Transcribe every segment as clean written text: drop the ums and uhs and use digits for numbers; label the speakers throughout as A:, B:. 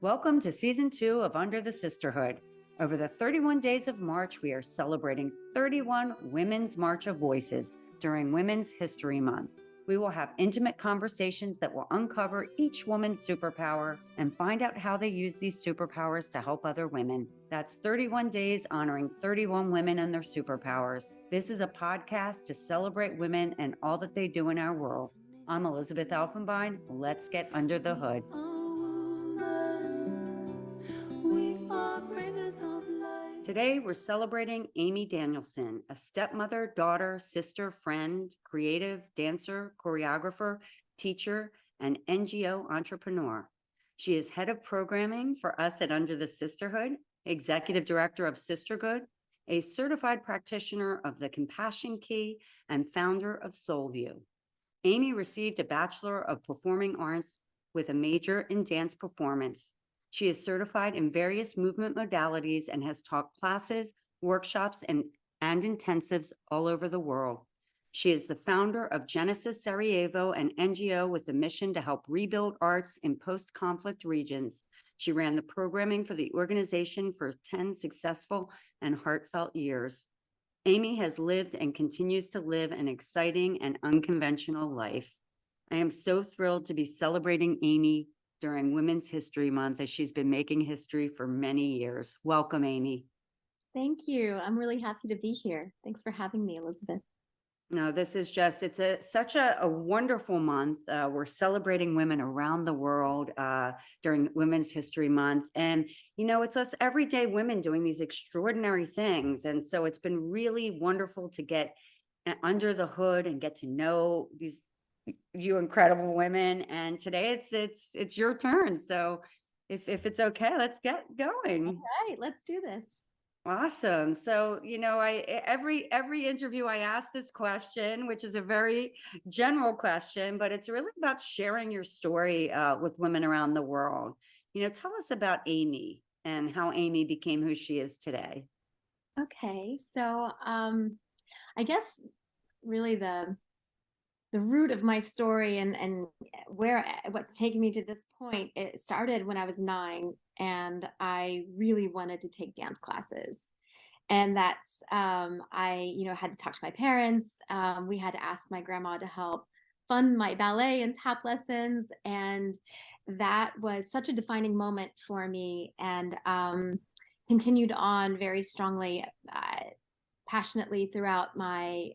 A: Welcome to Season 2 of Under the Sisterhood. Over the 31 days of March, we are celebrating 31 Women's March of Voices during Women's History Month. We will have intimate conversations that will uncover each woman's superpower and find out how they use these superpowers to help other women. That's 31 days honoring 31 women and their superpowers. This is a podcast to celebrate women and all that they do in our world. I'm Elizabeth Elfenbein. Let's get under the hood. Today, we're celebrating Amy Danielson, a stepmother, daughter, sister, friend, creative, dancer, choreographer, teacher, and NGO entrepreneur. She is head of programming for us at Under the Sisterhood, executive director of Sistergood, a certified practitioner of the Compassion Key, and founder of SōlView. Amy received a Bachelor of Performing Arts with a major in dance performance. She is certified in various movement modalities and has taught classes, workshops, and intensives all over the world. She is the founder of Genesis Sarajevo, an NGO with a mission to help rebuild arts in post-conflict regions. She ran the programming for the organization for 10 successful and heartfelt years. Amy has lived and continues to live an exciting and unconventional life. I am so thrilled to be celebrating Amy during Women's History Month, as she's been making history for many years. Welcome, Amy.
B: Thank you. I'm really happy to be here. Thanks for having me, Elizabeth.
A: No, this is just, such a wonderful month. We're celebrating women around the world during Women's History Month. And, you know, it's us everyday women doing these extraordinary things. And so it's been really wonderful to get under the hood and get to know you incredible women. And today it's your turn. So if it's okay, let's get going.
B: All right, let's do this.
A: Awesome. So, you know, every interview I ask this question, which is a very general question, but it's really about sharing your story with women around the world. You know, tell us about Amy and how Amy became who she is today.
B: Okay, so I guess really the root of my story and what's taken me to this point, it started when I was 9 and I really wanted to take dance classes. And that's I had to talk to my parents. We had to ask my grandma to help fund my ballet and tap lessons, and that was such a defining moment for me, and continued on very strongly, passionately throughout my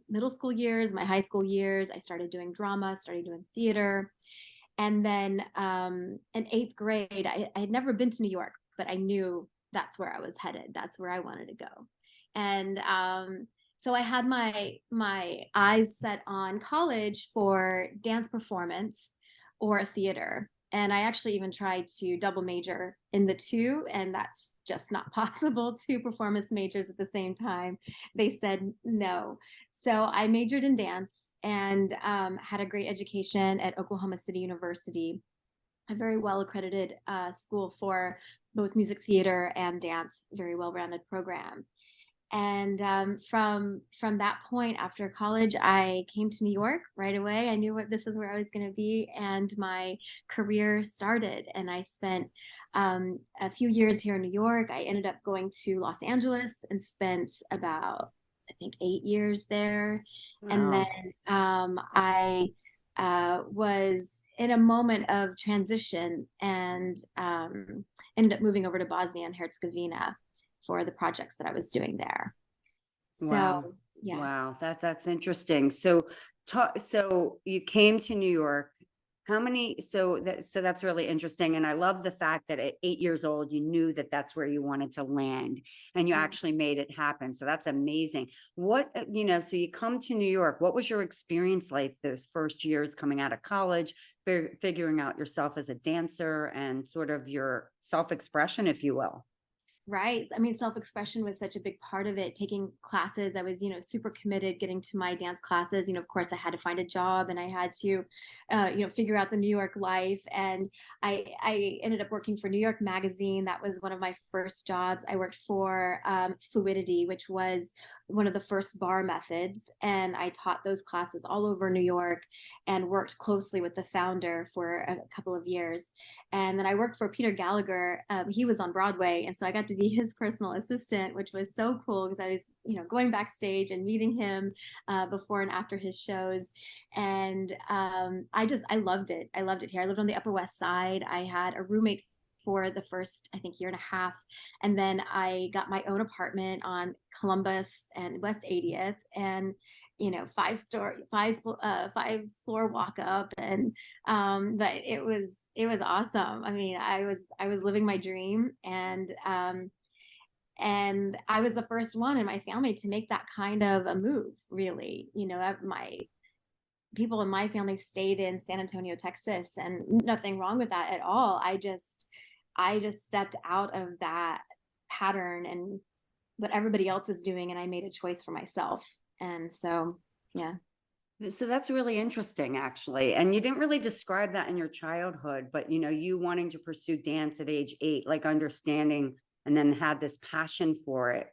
B: middle school years, my high school years. I started doing drama, started doing theater. And then in 8th grade, I had never been to New York, but I knew that's where I was headed. That's where I wanted to go. And so I had my eyes set on college for dance performance or theater. And I actually even tried to double major in the two, and that's just not possible, two performance majors at the same time. They said no. So I majored in dance and had a great education at Oklahoma City University, a very well accredited school for both music theater and dance, very well-rounded program. And from that point, after college, I came to New York right away. I knew this is where I was going to be, and my career started. And I spent a few years here in New York. I ended up going to Los Angeles and spent about, I think, 8 years there. Wow. And then I was in a moment of transition and ended up moving over to Bosnia and Herzegovina for the projects that I was doing there.
A: Wow.
B: So, yeah.
A: Wow. That's interesting. So you came to New York. How many, so that's really interesting. And I love the fact that at 8 years old, you knew that that's where you wanted to land and you actually made it happen. So that's amazing. So you come to New York, what was your experience like those first years coming out of college, figuring out yourself as a dancer and sort of your self-expression, if you will?
B: Right. I mean, self-expression was such a big part of it. Taking classes, I was, super committed getting to my dance classes. Of course, I had to find a job and I had to, figure out the New York life. And I ended up working for New York Magazine. That was one of my first jobs. I worked for Fluidity, which was one of the first bar methods. And I taught those classes all over New York and worked closely with the founder for a couple of years. And then I worked for Peter Gallagher. He was on Broadway. And so I got to be his personal assistant, which was so cool because I was, going backstage and meeting him before and after his shows. And I loved it. I loved it here. I lived on the Upper West Side. I had a roommate for the first, I think, year and a half. And then I got my own apartment on Columbus and West 80th. And five floor walk up, and but it was awesome. I mean, I was living my dream, and I was the first one in my family to make that kind of a move. Really, my people in my family stayed in San Antonio, Texas, and nothing wrong with that at all. I just stepped out of that pattern and what everybody else was doing, and I made a choice for myself. And so, yeah.
A: So that's really interesting, actually. And you didn't really describe that in your childhood, but you wanting to pursue dance at age 8, like understanding and then had this passion for it.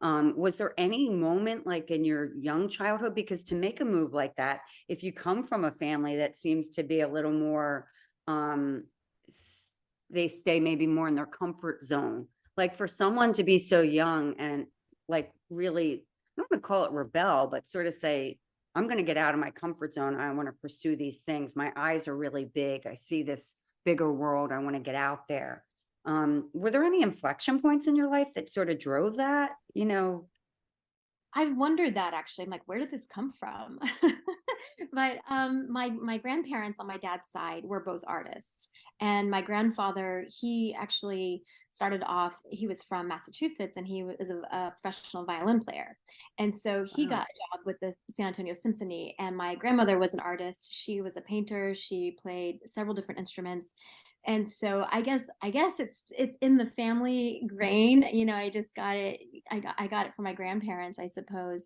A: Was there any moment like in your young childhood? Because to make a move like that, if you come from a family that seems to be a little more, um, they stay maybe more in their comfort zone. Like for someone to be so young and like really, I don't want to call it rebel, but sort of say, I'm going to get out of my comfort zone. I want to pursue these things. My eyes are really big. I see this bigger world. I want to get out there. Were there any inflection points in your life that sort of drove that?
B: I've wondered that actually. I'm like, where did this come from? But my grandparents on my dad's side were both artists, and my grandfather, he actually started off. He was from Massachusetts, and he was a professional violin player, and so he got
A: Wow.
B: a job with the San Antonio Symphony. And my grandmother was an artist. She was a painter. She played several different instruments, and so I guess it's in the family grain. I just got it. I got it from my grandparents, I suppose.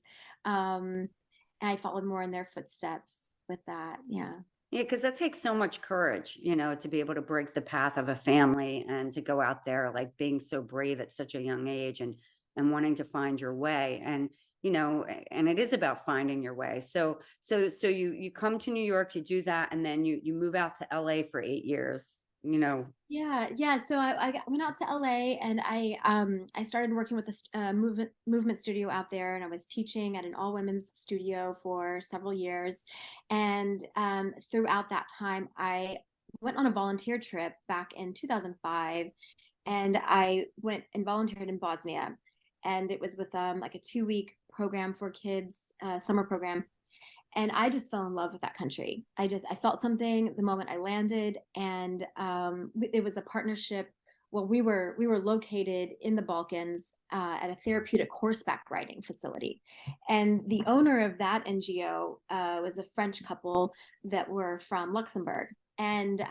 B: And I followed more in their footsteps with that. Yeah.
A: Yeah, because that takes so much courage, to be able to break the path of a family and to go out there, like being so brave at such a young age and wanting to find your way. And and it is about finding your way. So you come to New York, you do that, and then you move out to LA for 8 years.
B: Yeah. So went out to LA, and I started working with the movement studio out there, and I was teaching at an all women's studio for several years. And throughout that time, I went on a volunteer trip back in 2005, and I went and volunteered in Bosnia, and it was with like a 2-week program for kids, summer program. And I just fell in love with that country. I felt something the moment I landed, and it was a partnership. Well, we were located in the Balkans at a therapeutic horseback riding facility, and the owner of that NGO was a French couple that were from Luxembourg. And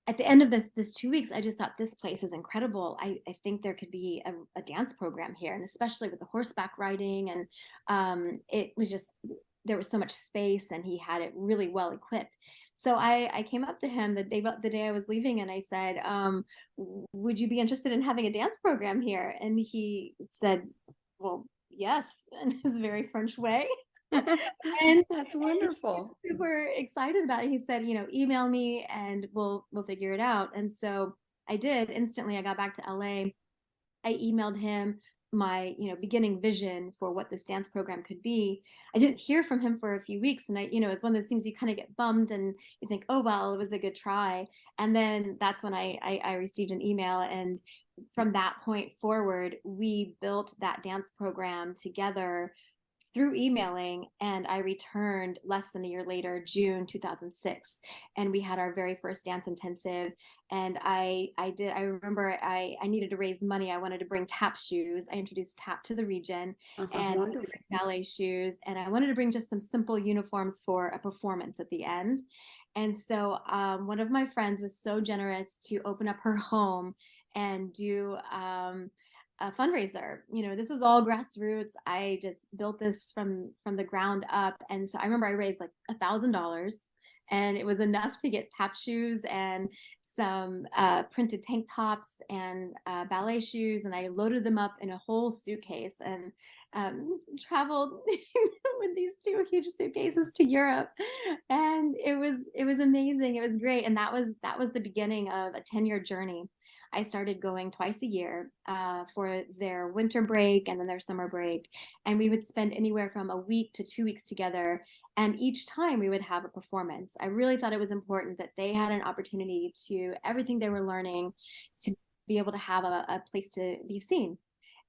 B: at the end of this 2 weeks, I just thought this place is incredible. I think there could be a dance program here, and especially with the horseback riding. And it was just, there was so much space, and he had it really well equipped. So I came up to him the day I was leaving, and I said, would you be interested in having a dance program here? And he said, well, yes, in his very French way. and
A: That's
B: and he was
A: wonderful.
B: super excited about it. He said, email me and we'll figure it out. And so I did. Instantly I got back to LA. I emailed him my beginning vision for what this dance program could be. I didn't hear from him for a few weeks, and it's one of those things you kind of get bummed, and you think, oh well, it was a good try. And then that's when I received an email, and from that point forward, we built that dance program together through emailing. And I returned less than a year later, June 2006, and we had our very first dance intensive. And I remember I needed to raise money. I wanted to bring tap shoes. I introduced tap to the region, and I wanted to
A: Wonderful.
B: bring ballet shoes, and I wanted to bring just some simple uniforms for a performance at the end. And so one of my friends was so generous to open up her home and do a fundraiser. This was all grassroots. I just built this from the ground up. And so I remember I raised like $1,000, and it was enough to get tap shoes and some printed tank tops and ballet shoes. And I loaded them up in a whole suitcase and traveled with these two huge suitcases to Europe. And it was amazing. It was great. And that was the beginning of a 10-year journey. I started going twice a year for their winter break and then their summer break. And we would spend anywhere from a week to 2 weeks together. And each time we would have a performance. I really thought it was important that they had an opportunity to everything they were learning to be able to have a place to be seen.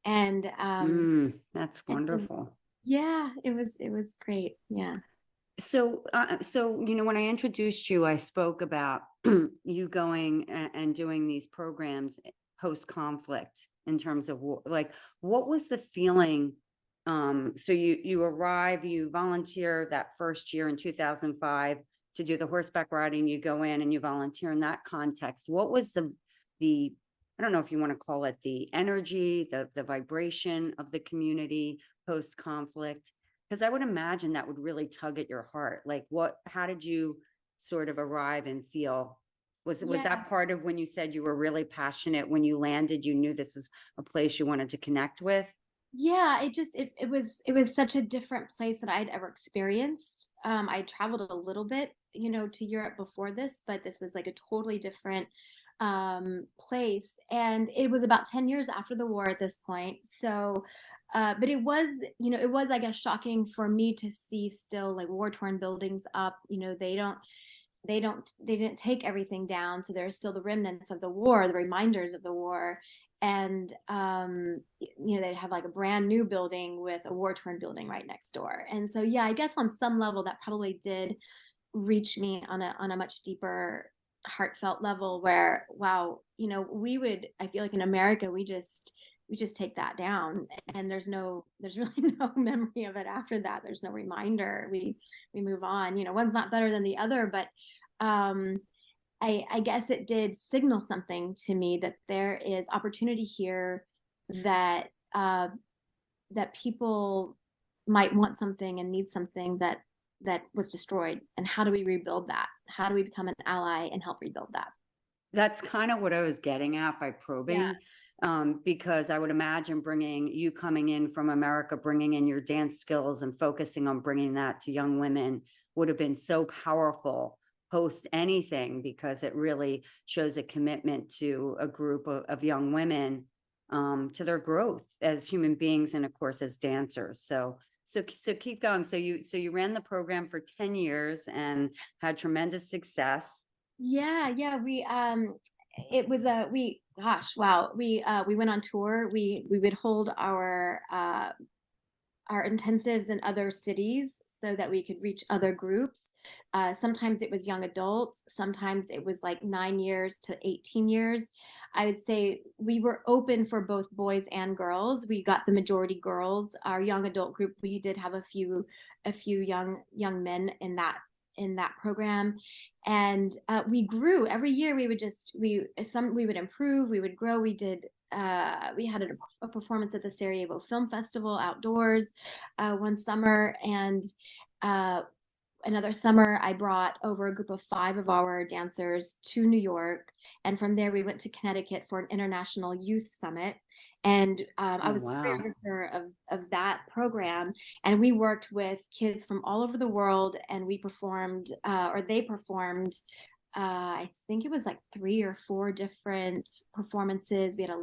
B: And,
A: That's
B: and
A: wonderful.
B: yeah, it was great. Yeah.
A: So, when I introduced you, I spoke about you going and doing these programs post conflict in terms of war. Like, what was the feeling? So you arrive, you volunteer that first year in 2005 to do the horseback riding. You go in and you volunteer in that context. What was the I don't know if you want to call it the energy, the vibration of the community post conflict? Because I would imagine that would really tug at your heart. Like how did you sort of arrive and feel? Was
B: Yeah.
A: that part of when you said you were really passionate when you landed, you knew this was a place you wanted to connect with?
B: Yeah, it was such a different place that I'd ever experienced. I traveled a little bit, to Europe before this, but this was like a totally different place. And it was about 10 years after the war at this point. So but it was, I guess, shocking for me to see still like war-torn buildings up. They didn't take everything down, so there's still the remnants of the war, the reminders of the war. And they'd have like a brand new building with a war-torn building right next door. And so yeah, I guess on some level that probably did reach me on a much deeper heartfelt level, where wow, I feel like in America we just take that down, and there's really no memory of it after that. There's no reminder. We move on. One's not better than the other, but um I guess it did signal something to me that there is opportunity here, that that people might want something and need something that was destroyed. And how do we rebuild that? How do we become an ally and help rebuild that?
A: That's kind of what I was getting at by
B: Yeah.
A: probing, because I would imagine bringing you coming in from America, bringing in your dance skills and focusing on bringing that to young women would have been so powerful post anything, because it really shows a commitment to a group of young women, to their growth as human beings and of course as dancers. So keep going. So you ran the program for 10 years and had tremendous success.
B: Yeah, it was a we gosh, wow. We went on tour. We would hold our intensives in other cities so that we could reach other groups. Sometimes it was young adults, sometimes it was like 9 years to 18 years. I would say we were open for both boys and girls. We got the majority girls. Our young adult group, we did have a few young men in that program. And we grew every year. We would improve, we would grow. We had a performance at the Sarajevo Film Festival outdoors one summer. And another summer, I brought over a group of 5 of our dancers to New York. And from there, we went to Connecticut for an international youth summit. And I
A: Oh,
B: was the
A: wow.
B: choreographer of that program. And we worked with kids from all over the world. And we performed, or they performed, I think it was like 3 or 4 different performances. We had a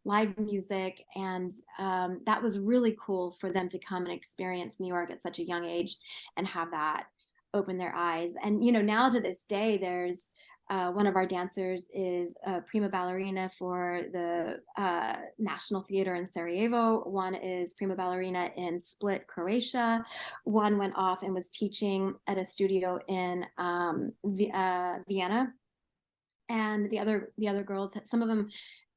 B: live music, and that was really cool for them to come and experience New York at such a young age and have that open their eyes. And now to this day, there's one of our dancers is a prima ballerina for the National Theater in Sarajevo. One is prima ballerina in Split, Croatia. One went off and was teaching at a studio in Vienna. And the other girls, some of them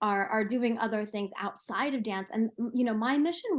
B: are doing other things outside of dance. And my mission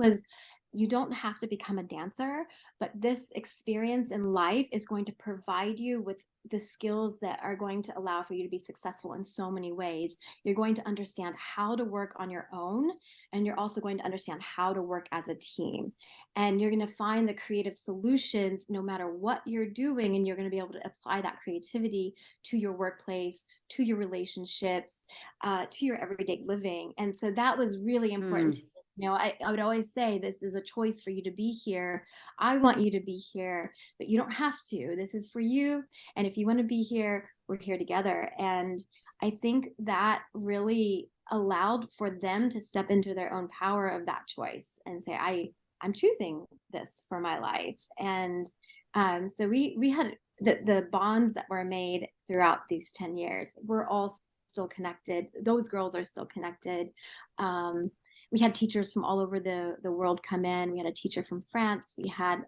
B: you don't have to become a dancer, but this experience in life is going to provide you with the skills that are going to allow for you to be successful in so many ways. You're going to understand how to work on your own, and you're also going to understand how to work as a team. And you're going to find the creative solutions no matter what you're doing, and you're going to be able to apply that creativity to your workplace, to your relationships, to your everyday living. And so that was really important to me. I would always say this is a choice for you to be here. I want you to be here, but you don't have to. This is for you. And if you want to be here, we're here together. And I think that really allowed for them to step into their own power of that choice and say, I'm choosing this for my life. And so we had the bonds that were made throughout these 10 years. We're all still connected. Those girls are still connected. We had teachers from all over the world come in. We had a teacher from France. We had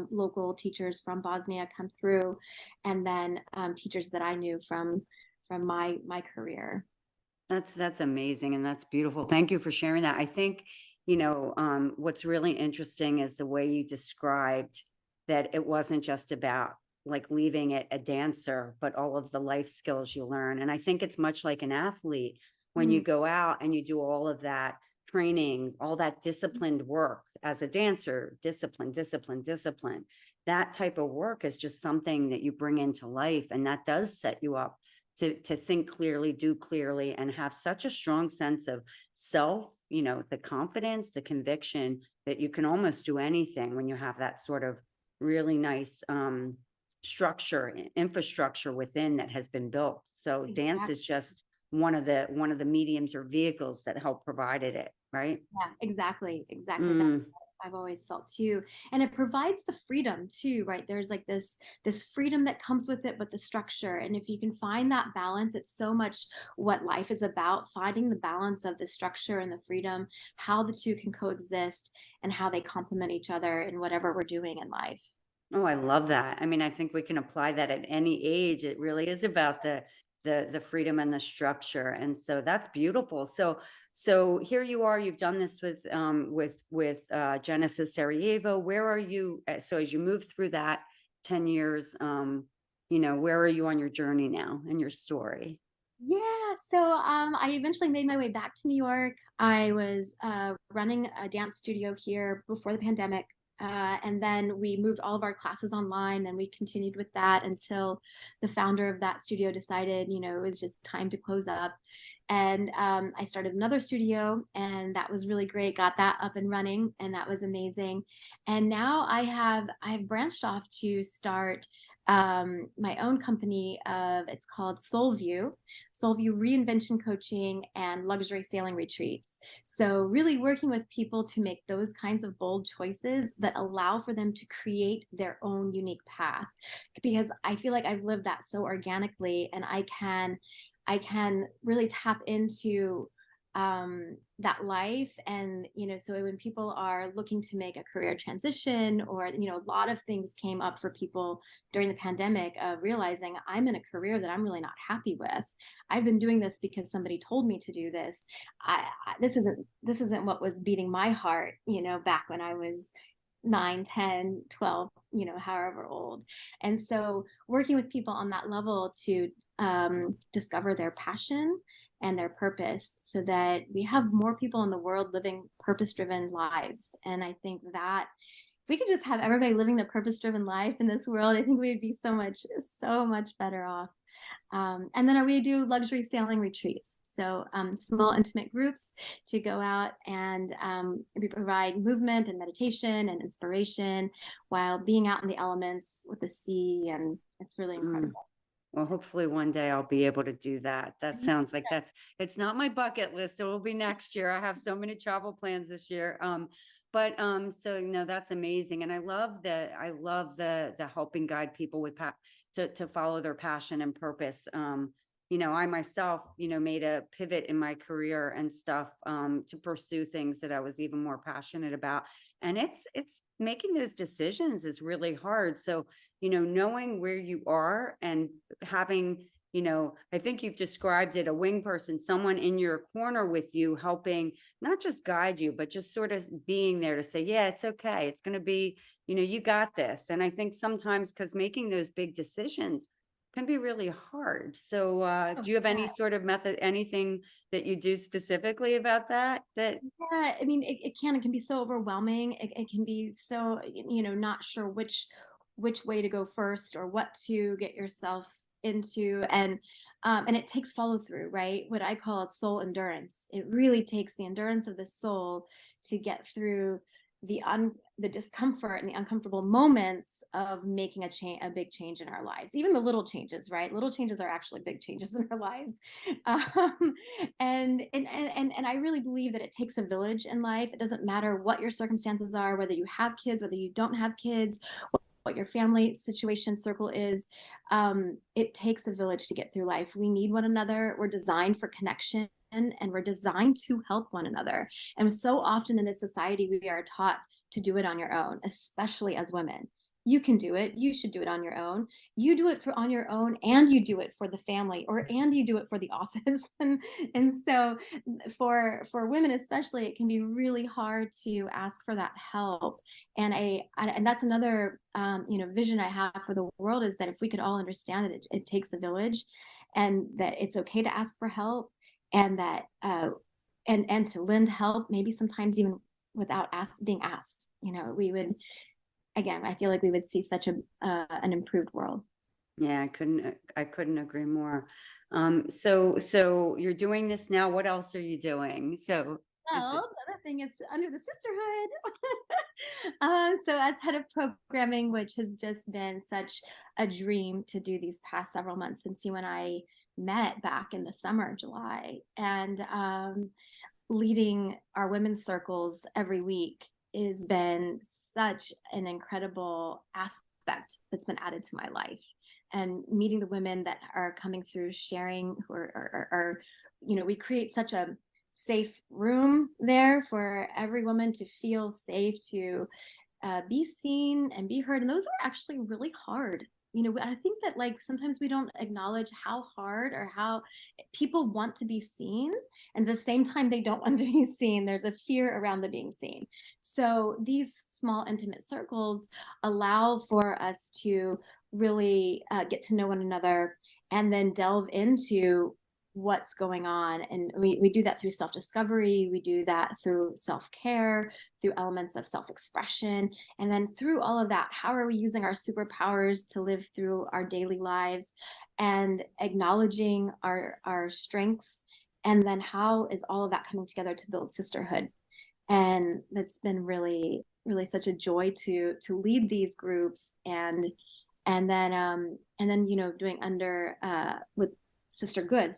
B: local teachers from Bosnia come through, and then teachers that I knew from my career.
A: That's amazing, and that's beautiful. Thank you for sharing that. I think, what's really interesting is the way you described that it wasn't just about like leaving it a dancer, but all of the life skills you learn. And I think it's much like an athlete when you go out and you do all of that training, all that disciplined work as a dancer, discipline. That type of work is just something that you bring into life, and that does set you up to think clearly, do clearly, and have such a strong sense of self, the confidence, the conviction that you can almost do anything when you have that sort of really nice structure, infrastructure within that has been built. So dance is just one of the mediums or vehicles that help provided it, right?
B: Yeah, exactly. That's what I've always felt too. And it provides the freedom too, right? There's like this freedom that comes with it, but the structure. And if you can find that balance, it's so much what life is about, finding the balance of the structure and the freedom, how the two can coexist and how they complement each other in whatever we're doing in life.
A: Oh, I love that. I mean, I think we can apply that at any age. It really is about the freedom and the structure. And so that's beautiful. So here you are, you've done this with Genesis Sarajevo. Where are you? So as you move through that 10 years, where are you on your journey now and your story?
B: Yeah, so I eventually made my way back to New York. I was running a dance studio here before the pandemic. And then we moved all of our classes online, and we continued with that until the founder of that studio decided, it was just time to close up. And I started another studio, and that was really great. Got that up and running, and that was amazing. And now I've branched off to start my own company of it's called SōlView reinvention coaching and luxury sailing retreats. So really working with people to make those kinds of bold choices that allow for them to create their own unique path, because I feel like I've lived that so organically, and I can really tap into that life. And so when people are looking to make a career transition, or a lot of things came up for people during the pandemic of realizing, I'm in a career that I'm really not happy with. I've been doing this because somebody told me to do this. This isn't what was beating my heart back when I was 9, 10, 12, however old. And so working with people on that level to discover their passion and their purpose, so that we have more people in the world living purpose-driven lives. And I think that if we could just have everybody living the purpose-driven life in this world, I think we'd be so much better off. And then we do luxury sailing retreats. So small, intimate groups to go out, and we provide movement and meditation and inspiration while being out in the elements with the sea. And it's really incredible.
A: Well, hopefully one day I'll be able to do that. That sounds like it's not my bucket list. It will be next year. I have so many travel plans this year. So that's amazing. And I love the helping guide people with to follow their passion and purpose. I myself, made a pivot in my career and stuff to pursue things that I was even more passionate about. And it's making those decisions is really hard. So, knowing where you are and having I think you've described it, a wing person, someone in your corner with you, helping not just guide you, but just sort of being there to say, yeah, it's okay. It's going to be, you got this. And I think sometimes, because making those big decisions can be really hard. So
B: Oh,
A: do you have any
B: yeah.
A: sort of method, anything that you do specifically about that?
B: Yeah, I mean, it can be so overwhelming. It can be so, not sure which way to go first or what to get yourself into. And it takes follow through, right? What I call soul endurance. It really takes the endurance of the soul to get through the discomfort and the uncomfortable moments of making a big change in our lives. Even the little changes, right? Little changes are actually big changes in our lives. um, and I really believe that it takes a village in life. It doesn't matter what your circumstances are, whether you have kids, whether you don't have kids, what your family situation circle is. It takes a village to get through life. We need one another. We're designed for connection, and we're designed to help one another. And so often in this society, we are taught to do it on your own, especially as women. You can do it. You should do it on your own. You do it on your own, and you do it for the family, and you do it for the office. And so for women especially, it can be really hard to ask for that help. And that's another vision I have for the world, is that if we could all understand that it takes a village, and that it's okay to ask for help, and that and to lend help, maybe sometimes even without being asked, we would, again, I feel like we would see such an improved world.
A: Yeah, I couldn't agree more. So you're doing this now. What else are you doing? So is it,
B: Well, the other thing is Under the Sisterhood. So, as head of programming, which has just been such a dream to do these past several months since you and I met back in the summer, July, and leading our women's circles every week has been such an incredible aspect that's been added to my life. And meeting the women that are coming through, sharing, who are we create such a safe room there for every woman to feel safe, to be seen and be heard. And those are actually really hard. I think that, like, sometimes we don't acknowledge how hard, or how people want to be seen, and at the same time they don't want to be seen. There's a fear around the being seen. So these small intimate circles allow for us to really get to know one another, and then delve into what's going on. And we do that through self-discovery, we do that through self-care, through elements of self-expression. And then through all of that, how are we using our superpowers to live through our daily lives, and acknowledging our strengths? And then how is all of that coming together to build sisterhood? And that's been really, really such a joy to lead these groups. And then doing under with Sistergood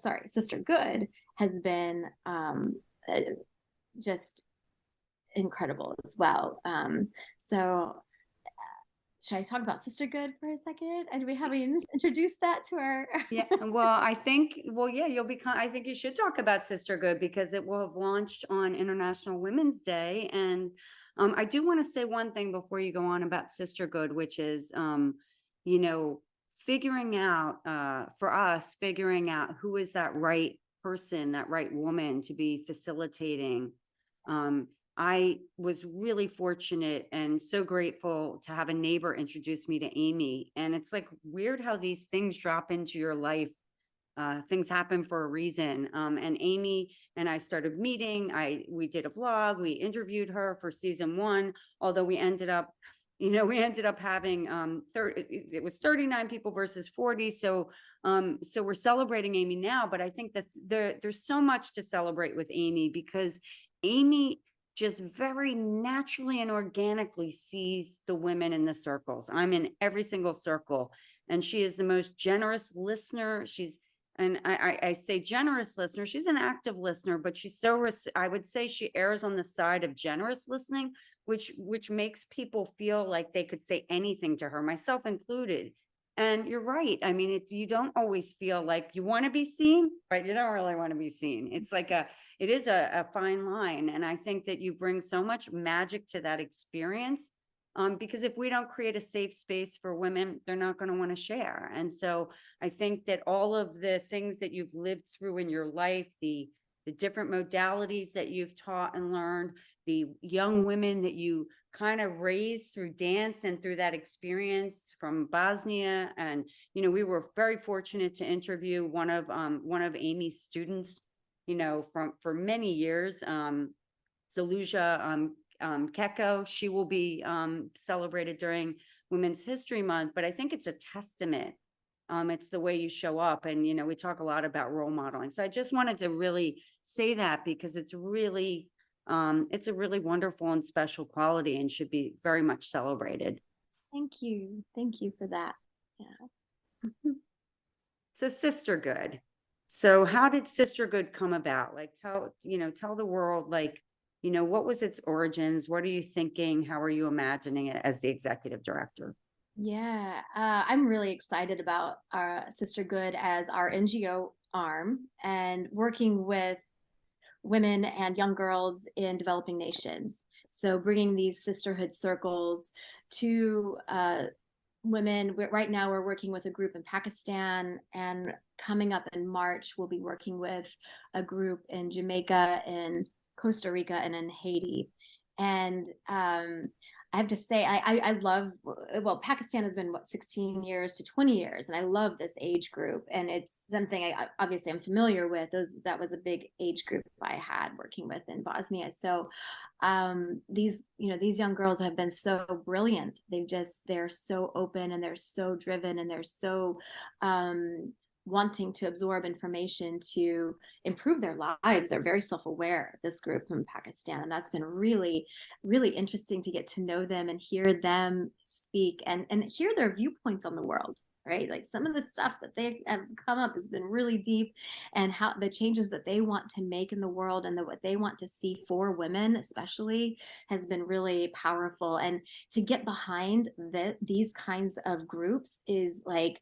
B: has been uh, just incredible as well. So should I talk about Sistergood for a second? And we haven't introduced that to our.
A: yeah, well, yeah, I think you should talk about Sistergood, because it will have launched on International Women's Day. And I do want to say one thing before you go on about Sistergood, which is, you know, figuring out who is that right person, that right woman to be facilitating. I was really fortunate and so grateful to have a neighbor introduce me to Amy. And it's like weird how these things drop into your life. Things happen for a reason. And Amy and I started meeting. We did a vlog. We interviewed her for season 1, although we ended up having it was 39 people versus 40. So we're celebrating Amy now, but I think that there's so much to celebrate with Amy, because Amy just very naturally and organically sees the women in the circles. I'm in every single circle, and she is the most generous listener. And I say generous listener. She's an active listener, but I would say she errs on the side of generous listening, which makes people feel like they could say anything to her, myself included. And you're right. I mean, you don't always feel like you want to be seen, but you don't really want to be seen. It is a fine line. And I think that you bring so much magic to that experience. because if we don't create a safe space for women, they're not going to want to share. And so I think that all of the things that you've lived through in your life, the different modalities that you've taught and learned, the young women that you kind of raised through dance and through that experience from Bosnia. And, we were very fortunate to interview one of Amy's students, for many years, Zaluja Keko. She will be celebrated during Women's History Month, but I think it's a testament. It's the way you show up. And, we talk a lot about role modeling. So I just wanted to really say that because it's a really wonderful and special quality and should be very much celebrated.
B: Thank you. Thank you for that. Yeah.
A: So Sistergood. So how did Sistergood come about? Like tell the world, what was its origins? What are you thinking? How are you imagining it as the executive director?
B: Yeah, I'm really excited about our Sistergood as our NGO arm and working with women and young girls in developing nations. So bringing these sisterhood circles to women. Right now we're working with a group in Pakistan, and coming up in March, we'll be working with a group in Jamaica, in Costa Rica, and in Haiti. And I have to say, I love, well, Pakistan has been 16 years to 20 years, and I love this age group. And it's something obviously I'm familiar with. That was a big age group I had working with in Bosnia. So these young girls have been so brilliant. They're so open, and they're so driven, and they're so wanting to absorb information to improve their lives. They're very self-aware, this group from Pakistan, and that's been really, really interesting to get to know them and hear them speak and hear their viewpoints on the world, right? Like some of the stuff that they have come up has been really deep, and how the changes that they want to make in the world and what they want to see for women especially has been really powerful. And to get behind these kinds of groups is like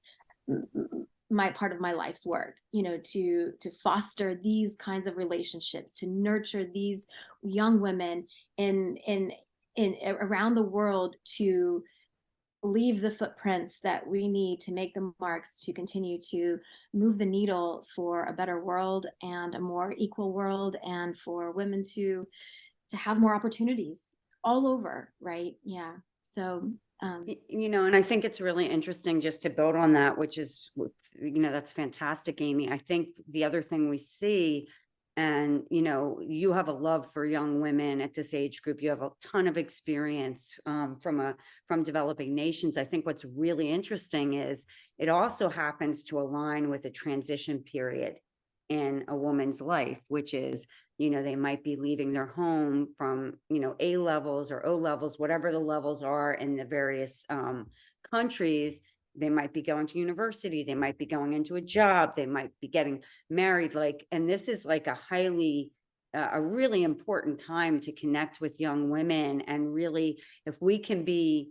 B: my part of my life's work, to foster these kinds of relationships, to nurture these young women in around the world, to leave the footprints that we need to make the marks to continue to move the needle for a better world and a more equal world, and for women to have more opportunities all over, right? Yeah. So
A: and I think it's really interesting just to build on that, which is, that's fantastic, Amy. I think the other thing we see, and, you have a love for young women at this age group. You have a ton of experience from developing nations. I think what's really interesting is it also happens to align with a transition period in a woman's life, which is, they might be leaving their home from, A levels or O levels, whatever the levels are in the various countries. They might be going to university. They might be going into a job. They might be getting married. And this is like a really important time to connect with young women. And really, if we can be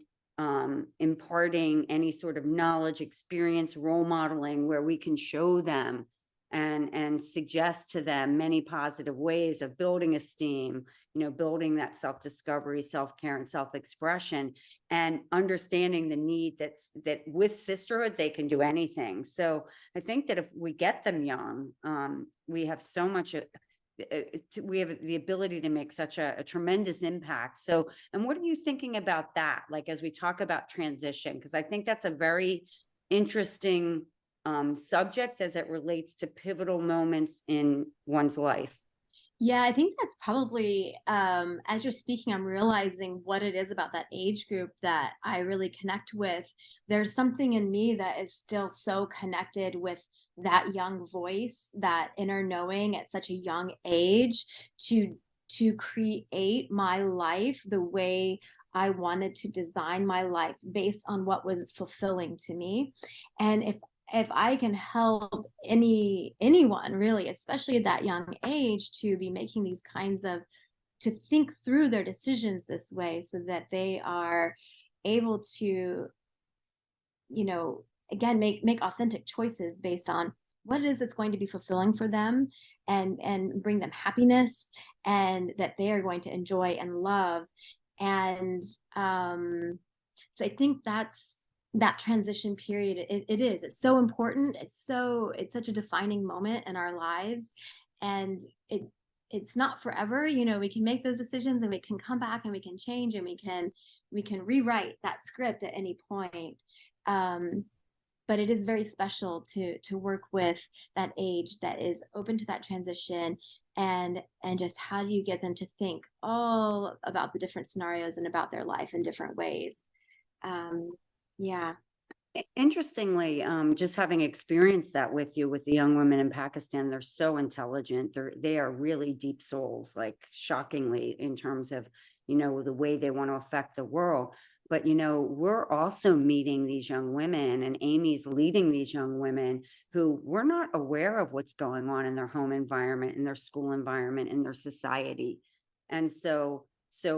A: imparting any sort of knowledge, experience, role modeling, where we can show them and suggest to them many positive ways of building esteem, building that self-discovery, self-care, and self-expression, and understanding the need that with sisterhood, they can do anything. So I think that if we get them young, we have so much, we have the ability to make such a tremendous impact. So, and what are you thinking about that? Like, as we talk about transition, because I think that's a very interesting subject as it relates to pivotal moments in one's life.
B: Yeah, I think that's probably, as you're speaking, I'm realizing what it is about that age group that I really connect with. There's something in me that is still so connected with that young voice, that inner knowing at such a young age, to create my life the way I wanted to design my life based on what was fulfilling to me. And if I can help anyone really, especially at that young age, to be making these kinds of, to think through their decisions this way, so that they are able to, again, make authentic choices based on what it is that's going to be fulfilling for them, and bring them happiness, and that they are going to enjoy and love. And so I think that transition period, it's so important. It's such a defining moment in our lives. And it's not forever. We can make those decisions and we can come back and we can change and we can rewrite that script at any point. But it is very special to work with that age that is open to that transition, and just how do you get them to think all about the different scenarios and about their life in different ways. Yeah.
A: Interestingly, just having experienced that with you, with the young women in Pakistan, they're so intelligent. They are really deep souls, like shockingly in terms of, the way they want to affect the world. But, we're also meeting these young women, and Amy's leading these young women who were not aware of what's going on in their home environment, in their school environment, in their society. And so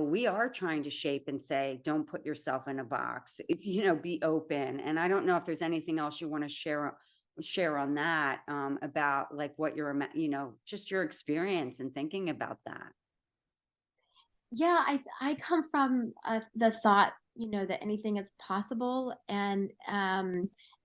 A: we are trying to shape and say, don't put yourself in a box, be open. And I don't know if there's anything else you want to share on that, about like what just your experience and thinking about that.
B: Yeah, I come from the thought, that anything is possible, and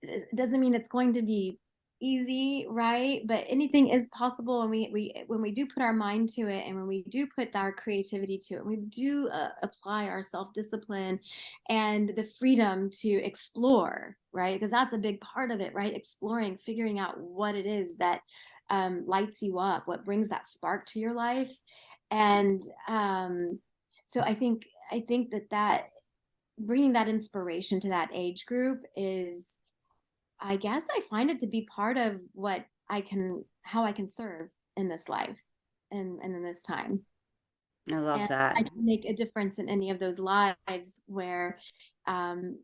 B: it doesn't mean it's going to be easy, right? But anything is possible, and we when we do put our mind to it, and when we do put our creativity to it, we do apply our self-discipline and the freedom to explore, right? Because that's a big part of it, right? Exploring, figuring out what it is that lights you up, what brings that spark to your life. And so I think that bringing that inspiration to that age group is, I guess I find it to be part of how I can serve in this life and in this time.
A: I love
B: And I
A: that.
B: can make a difference in any of those lives where um,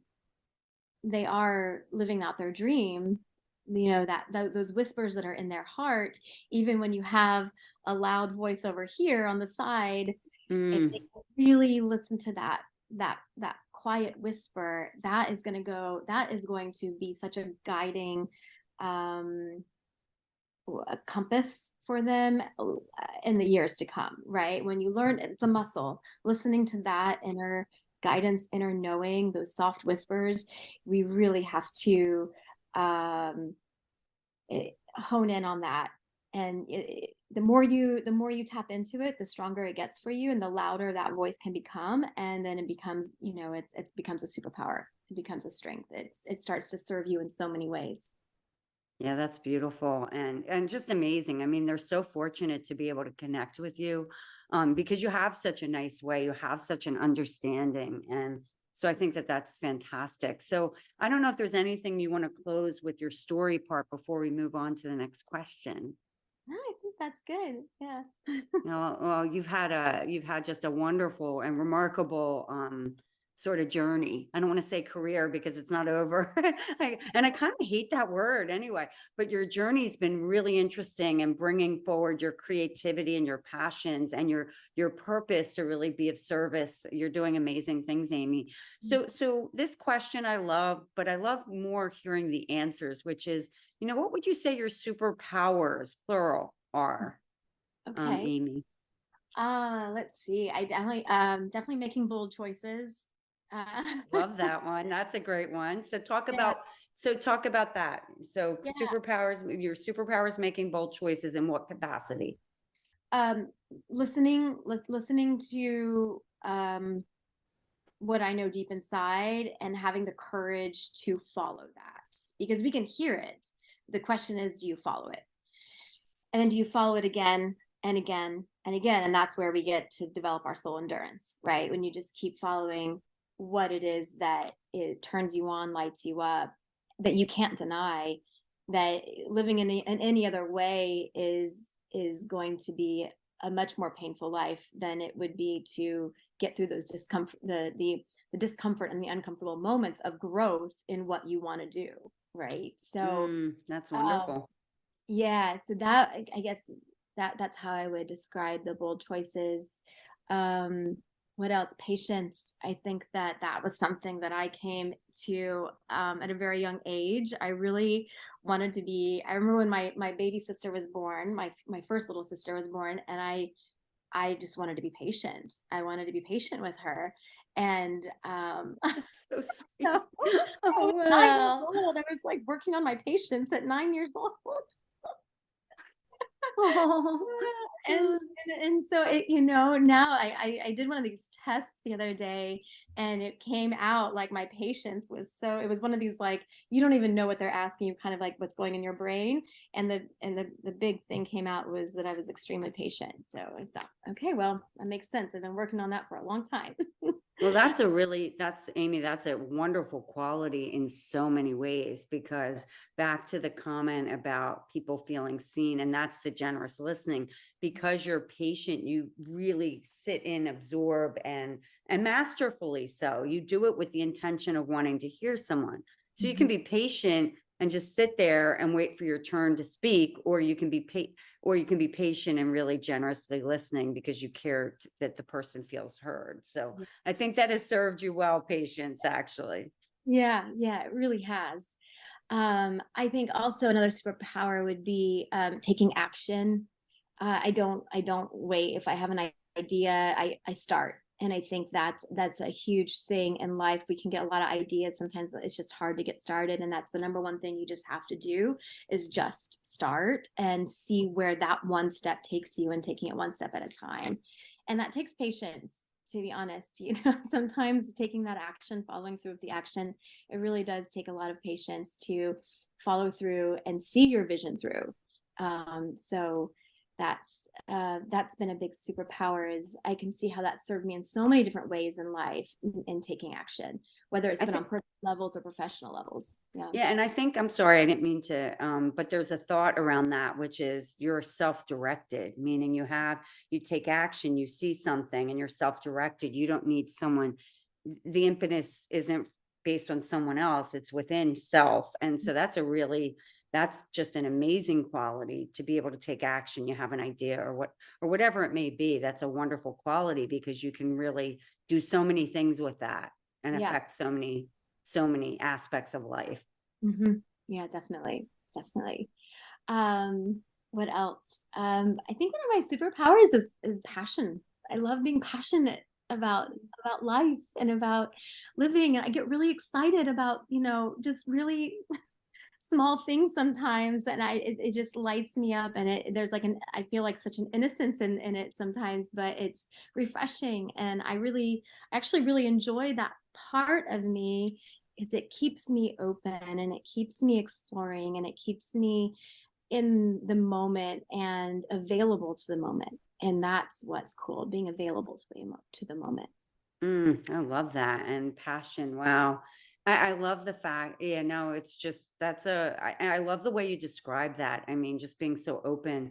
B: they are living out their dream, those whispers that are in their heart. Even when you have a loud voice over here on the side, if they
A: Mm,
B: really listen to that quiet whisper, that is going to be such a guiding um a compass for them in the years to come, right? When you learn, it's a muscle. Listening to that inner guidance, inner knowing, those soft whispers, we really have to um, hone in on that. And the more you tap into it, the stronger it gets for you, and the louder that voice can become. And then it becomes, it becomes a superpower. It becomes a strength. It starts to serve you in so many ways.
A: yeah, that's beautiful and just amazing. I mean, they're so fortunate to be able to connect with you, because you have such a nice way, you have such an understanding, and so I think that that's fantastic. So I don't know if there's anything you want to close with your story part before we move on to the next question.
B: No, I think that's good. Yeah.
A: No, well, you've had just a wonderful and remarkable sort of journey. I don't want to say career because it's not over. And I kind of hate that word anyway, but your journey's been really interesting and bringing forward your creativity and your passions and your purpose to really be of service. You're doing amazing things, Amy. So this question I love, but I love more hearing the answers, which is, what would you say your superpowers, plural, are?
B: Okay.
A: Amy.
B: Let's see. I definitely making bold choices. Uh,
A: Love that one. That's a great one.
B: yeah,
A: So talk about that. So
B: yeah.
A: superpowers, your superpowers making bold choices in what capacity?
B: Um, listening to what I know deep inside, and having the courage to follow that, because we can hear it. The question is, do you follow it? And then do you follow it again and again and again? And that's where we get to develop our soul endurance, right? When you just keep following what it is that it turns you on, lights you up, that you can't deny, that living in any other way is going to be a much more painful life than it would be to get through those discomfort, the discomfort and the uncomfortable moments of growth in what you want to do, right? So
A: That's
B: um,
A: wonderful.
B: yeah, so that, I guess, that's how I would describe the bold choices. Um, what else? Patience. I think that was something that I came to at a very young age. I really wanted to be. I remember when my baby sister was born, my first little sister was born, and I just wanted to be patient. I wanted to be patient with her. And
A: So
B: so
A: sweet.
B: I
A: Oh,
B: was 9 years
A: wow.
B: old. I was like working on my patience at 9 years old.
A: Oh,
B: and and so it, now I did one of these tests the other day, and it came out like my patience was, so it was one of these, like, you don't even know what they're asking you, kind of like what's going in your brain. And the big thing came out was that I was extremely patient. So I thought, okay, well, that makes sense. I've been working on that for a long time.
A: well, that's Amy, that's a wonderful quality in so many ways, because back to the comment about people feeling seen, and that's the generous listening, because you're patient, you really sit in, absorb, and masterfully so. You do it with the intention of wanting to hear someone. So you can
B: Mhm.
A: be patient and just sit there and wait for your turn to speak, or you can be patient and really generously listening because you care that the person feels heard. So I think that has served you well, patience, actually.
B: Yeah, yeah, it really has. I think also another superpower would be taking action. I don't wait. If I have an idea, I start. And I think that's a huge thing in life. We can get a lot of ideas. Sometimes it's just hard to get started. And that's the number one thing you just have to do, is just start and see where that one step takes you, and taking it one step at a time. And that takes patience, to be honest. Sometimes taking that action, following through with the action, it really does take a lot of patience to follow through and see your vision through. So that's been a big superpower, is I can see how that served me in so many different ways in life, in taking action, whether it's
A: I
B: been on
A: think,
B: personal levels or professional levels. Yeah.
A: yeah, and I think, I'm sorry, I didn't mean to, but there's a thought around that, which is you're self-directed, meaning you take action, you see something and you're self-directed. You don't need someone. The impetus isn't based on someone else, it's within self. And so that's just an amazing quality, to be able to take action. You have an idea, or whatever it may be. That's a wonderful quality, because you can really do so many things with that and
B: Yeah.
A: affect so many aspects of life.
B: Hmm. Yeah, definitely. Definitely. What else? I think one of my superpowers is passion. I love being passionate about life and about living. And I get really excited about, just really small things sometimes. And it just lights me up. And there's like I feel like such an innocence in it sometimes, but it's refreshing. And actually really enjoy that part of me, because it keeps me open, and it keeps me exploring, and it keeps me in the moment and available to the moment. And that's what's cool, being available to the moment.
A: I love that. And passion. Wow. I love the fact, yeah, no, it's just, I love the way you describe that. I mean, just being so open,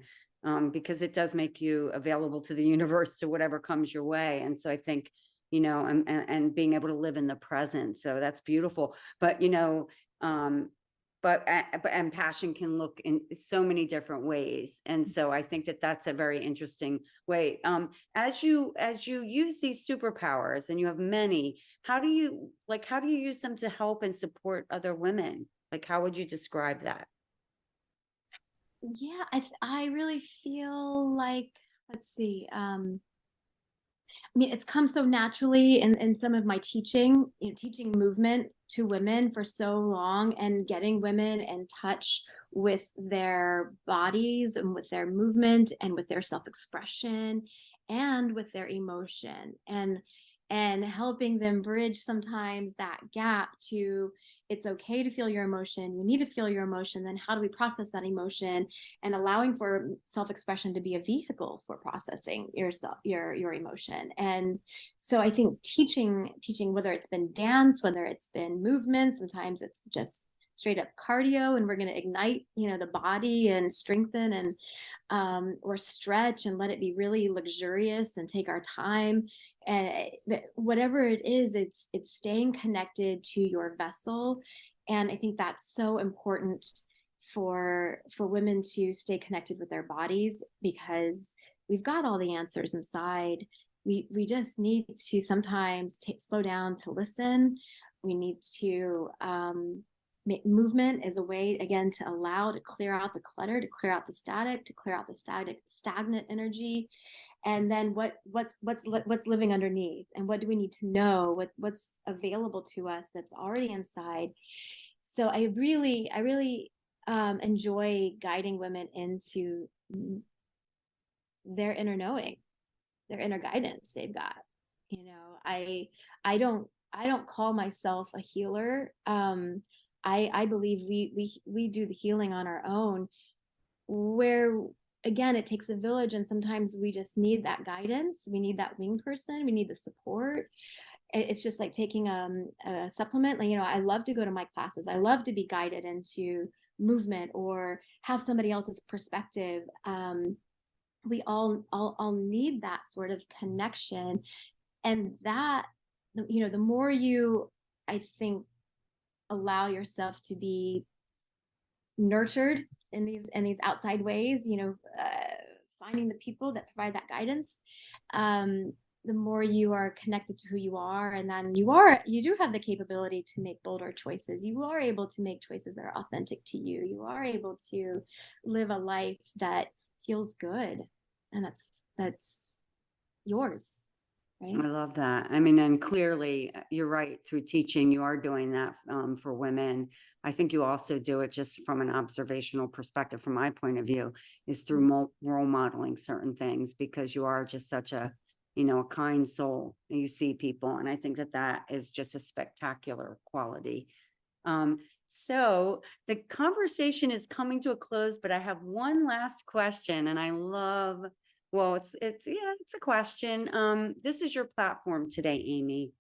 A: because it does make you available to the universe, to whatever comes your way. And so I think, and being able to live in the present. So that's beautiful. But, um, and passion can look in so many different ways. And so I think that that's a very interesting way. As you use these superpowers, and you have many, how do you use them to help and support other women? Like, how would you describe that?
B: Yeah, I really feel like, let's see, I mean, it's come so naturally in some of my teaching, teaching movement to women for so long, and getting women in touch with their bodies and with their movement and with their self-expression and with their emotion, and helping them bridge sometimes that gap to, it's okay to feel your emotion, you need to feel your emotion, then how do we process that emotion, and allowing for self-expression to be a vehicle for processing yourself, your emotion. And so I think teaching, whether it's been dance, whether it's been movement, sometimes it's just straight up cardio, and we're going to ignite, the body, and strengthen, and or stretch, and let it be really luxurious and take our time. And whatever it is, it's staying connected to your vessel. And I think that's so important for women to stay connected with their bodies, because we've got all the answers inside. We just need to sometimes slow down to listen. We need to movement is a way, again, to allow, to clear out the clutter, to clear out the static, to clear out the stagnant energy. And then what's living underneath, and what do we need to know, what's available to us that's already inside. So I really enjoy guiding women into their inner knowing, their inner guidance they've got. I don't call myself a healer. I believe we do the healing on our own, where, again, it takes a village, and sometimes we just need that guidance. We need that wing person. We need the support. It's just like taking a supplement. Like, I love to go to my classes. I love to be guided into movement or have somebody else's perspective. We all need that sort of connection, and that, the more you, I think, allow yourself to be nurtured in these outside ways, finding the people that provide that guidance, the more you are connected to who you are, and then you do have the capability to make bolder choices. You are able to make choices that are authentic to you. You are able to live a life that feels good, and that's yours, right?
A: I love that. I mean, and clearly you're right. Through teaching, you are doing that for women. I think you also do it just from an observational perspective, from my point of view, is through role modeling certain things, because you are just such a, a kind soul. And you see people. And I think that is just a spectacular quality. So the conversation is coming to a close, but I have one last question, and I love, well, it's a question. This is your platform today, Amy,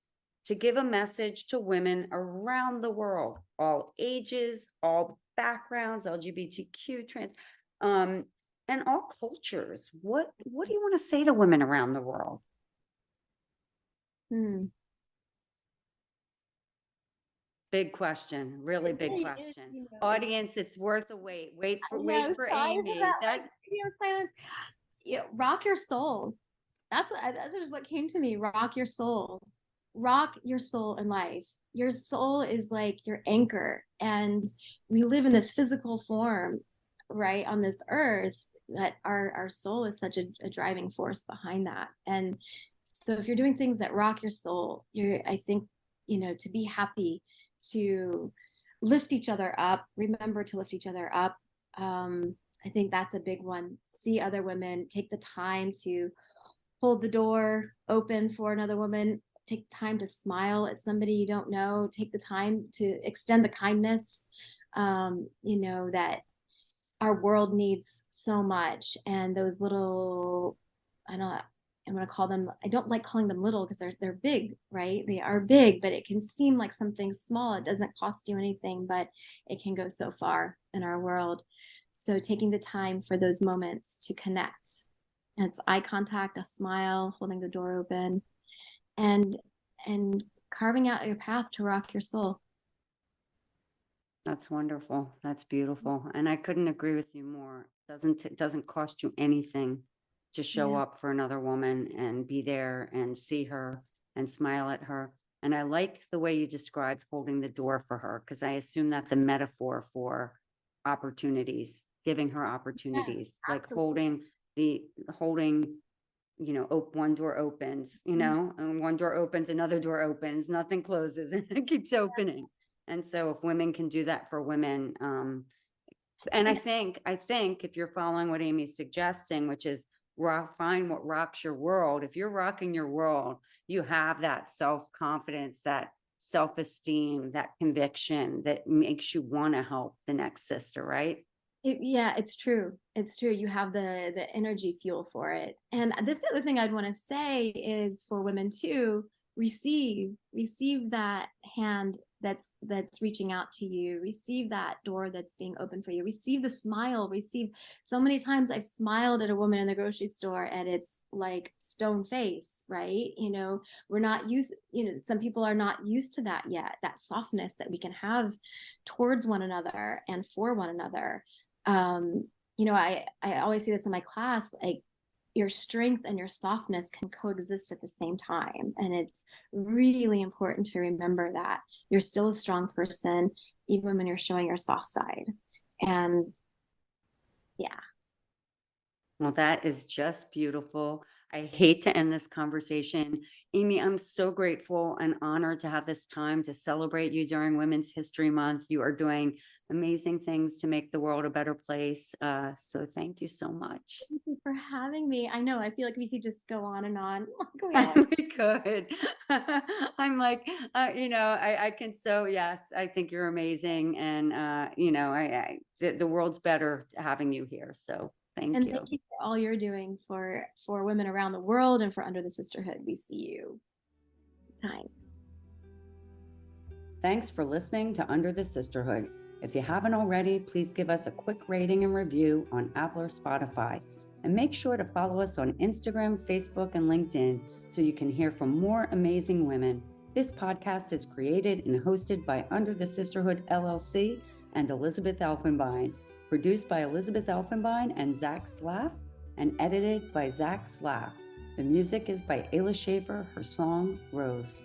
A: to give a message to women around the world, all ages, all backgrounds, LGBTQ, trans, and all cultures. What do you want to say to women around the world? Big question, really big question. Audience, it's worth a wait. Wait for Amy. That
B: silence. Rock your soul. That's just what came to me. Rock your soul. Rock your soul in life. Your soul is like your anchor, and we live in this physical form, right, on this earth, that our soul is such a driving force behind that. And so if you're doing things that rock your soul, I think, to be happy, to lift each other up, remember to lift each other up. I think that's a big one. See other women, take the time to hold the door open for another woman, take time to smile at somebody you don't know, take the time to extend the kindness, that our world needs so much. And those little, I'm going to call them, I don't like calling them little, because they're big, right? They are big, but it can seem like something small. It doesn't cost you anything, but it can go so far in our world. So taking the time for those moments to connect. And it's eye contact, a smile, holding the door open, and carving out your path to rock your soul.
A: That's wonderful. That's beautiful. And I couldn't agree with you more. It doesn't cost you anything to show up for another woman and be there and see her and smile at her. And I like the way you described holding the door for her, because I assume that's a metaphor for opportunities, giving her opportunities, like holding, one door opens, and one door opens, another door opens, nothing closes, and it keeps opening. And so if women can do that for women, and I think if you're following what Amy's suggesting, which is find what rocks your world. If you're rocking your world, you have that self-confidence, that self-esteem, that conviction that makes you want to help the next sister, right?
B: It's true. It's true. You have the energy fuel for it. And this other thing I'd want to say is, for women too, receive that hand that's reaching out to you, receive that door that's being open for you, receive the smile, so many times I've smiled at a woman in the grocery store and it's like stone face, right? We're not used, some people are not used to that yet, that softness that we can have towards one another and for one another. I always say this in my class, like, your strength and your softness can coexist at the same time. And it's really important to remember that you're still a strong person, even when you're showing your soft side. And yeah.
A: Well, that is just beautiful. I hate to end this conversation. Amy, I'm so grateful and honored to have this time to celebrate you during Women's History Month. You are doing amazing things to make the world a better place. So thank you so much.
B: Thank you for having me. I know, I feel like we could just go on and on. Like we always
A: We could. I'm like, I can yes, I think you're amazing. And, the world's better having you here. So thank
B: And
A: you.
B: thank you for all you're doing for women around the world and for Under the Sisterhood. We see you. Time.
A: Thanks for listening to Under the Sisterhood. If you haven't already, please give us a quick rating and review on Apple or Spotify. And make sure to follow us on Instagram, Facebook, and LinkedIn so you can hear from more amazing women. This podcast is created and hosted by Under the Sisterhood LLC and Elizabeth Elfenbein, produced by Elizabeth Elfenbein and Zach Slaff, and edited by Zach Slaff. The music is by Ayla Schaefer, her song, Rose.